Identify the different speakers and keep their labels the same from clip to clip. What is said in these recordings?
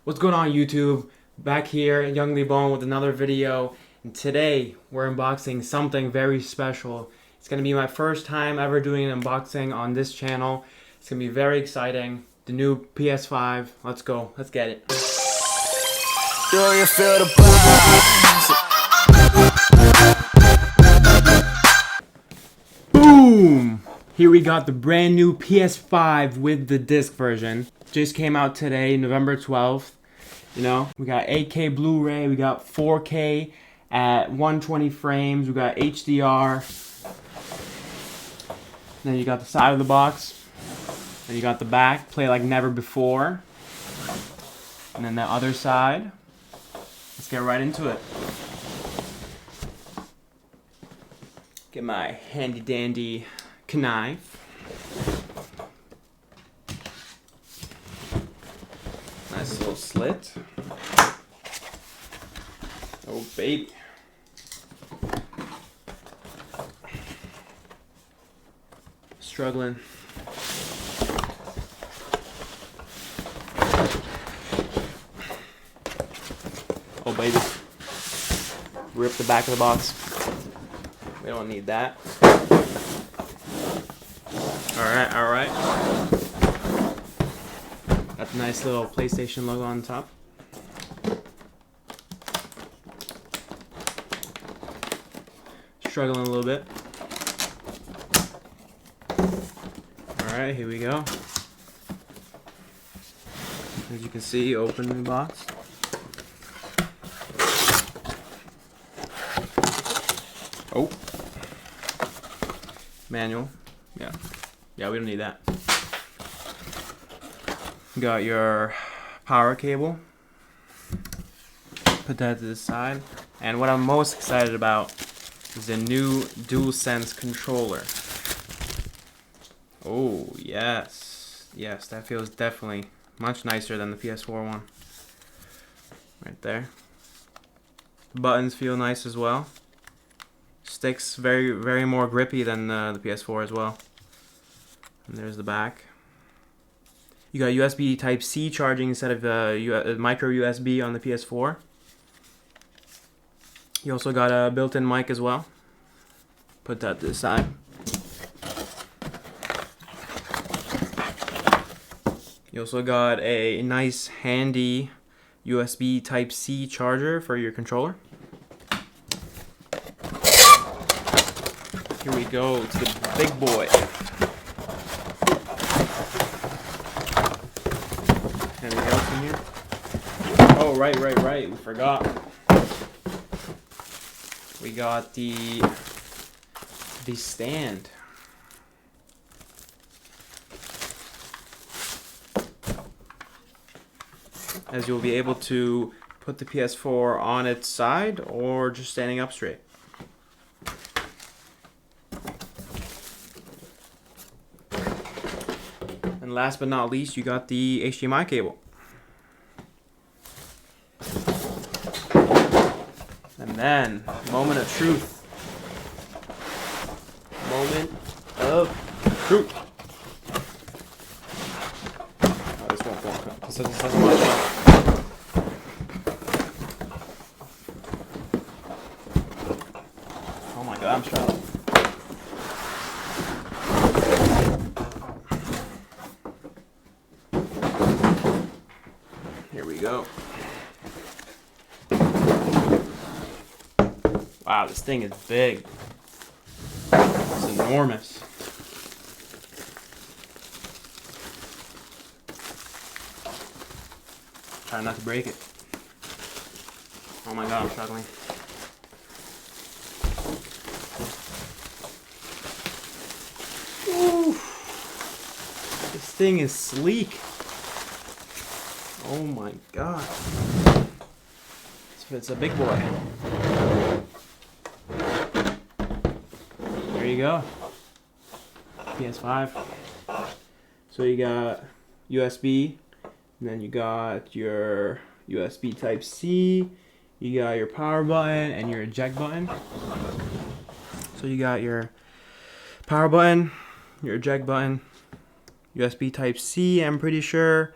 Speaker 1: What's going on, YouTube? Back here, Youngly Bone, with another video. And today we're unboxing something very special. It's gonna be my first time ever doing an unboxing on this channel. It's gonna be very exciting. The new PS5. Let's go. Let's get it.
Speaker 2: Do you feel the buzz?
Speaker 1: Boom! Here we got the brand new PS5 with the disc version. Just came out today, November 12th. You know, we got 8K Blu-ray, we got 4K at 120 frames, we got HDR. Then you got the side of the box. Then you got the back, play like never before. And then the other side. Let's get right into it. Get my handy dandy knife. Nice little slit. Oh baby. Struggling. Oh baby. Rip the back of the box. We don't need that. Alright. Got the nice little PlayStation logo on top. Struggling a little bit. Alright, here we go. As you can see, open the box. Oh. Manual. Yeah, we don't need that. Got your power cable. Put that to the side. And what I'm most excited about is the new DualSense controller. Oh, yes. Yes, that feels definitely much nicer than the PS4 one. Right there. The buttons feel nice as well. Sticks very more grippy than the PS4 as well. And there's the back. You got USB Type-C charging instead of micro USB on the PS4. You also got a built-in mic as well. Put that to the side. You also got a nice handy USB Type-C charger for your controller. Here we go to the big boy. Anything else in here? Oh, right. We forgot. We got the stand. As you'll be able to put the PS4 on its side or just standing up straight. And last but not least, you got the HDMI cable. And then, moment of truth. Moment of truth. Oh, this won't come. This doesn't want to come. Oh my god, I'm struggling. Here we go. Wow, this thing is big. It's enormous. Try not to break it. Oh my god, I'm struggling. Ooh. This thing is sleek. Oh my god. It's a big boy. There you go. PS5. So you got USB, and then you got your USB Type-C, you got your power button and your eject button. So you got your power button, your eject button, USB Type-C, I'm pretty sure.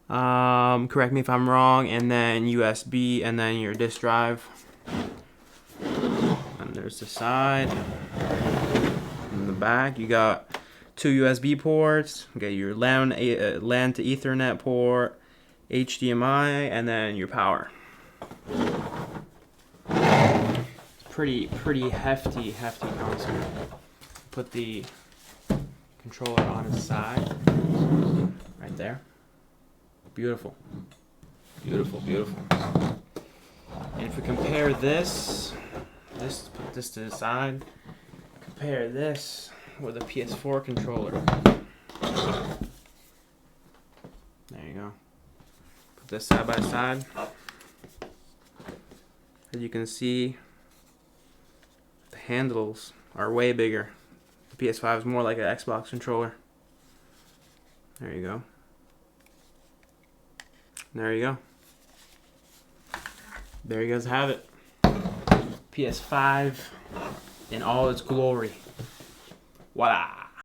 Speaker 1: Correct me if I'm wrong. And then USB, and then your disk drive. And there's the side. In the back, you got 2 USB ports. You got your LAN to Ethernet port, HDMI, and then your power. Pretty hefty console. Put the controller on its side, right there. Beautiful. And if we compare this, put this to the side. Compare this with a PS4 controller. There you go. Put this side by side. As you can see, the handles are way bigger. The PS5 is more like an Xbox controller. There you go. There you go. There you guys have it. PS5 in all its glory. Voila.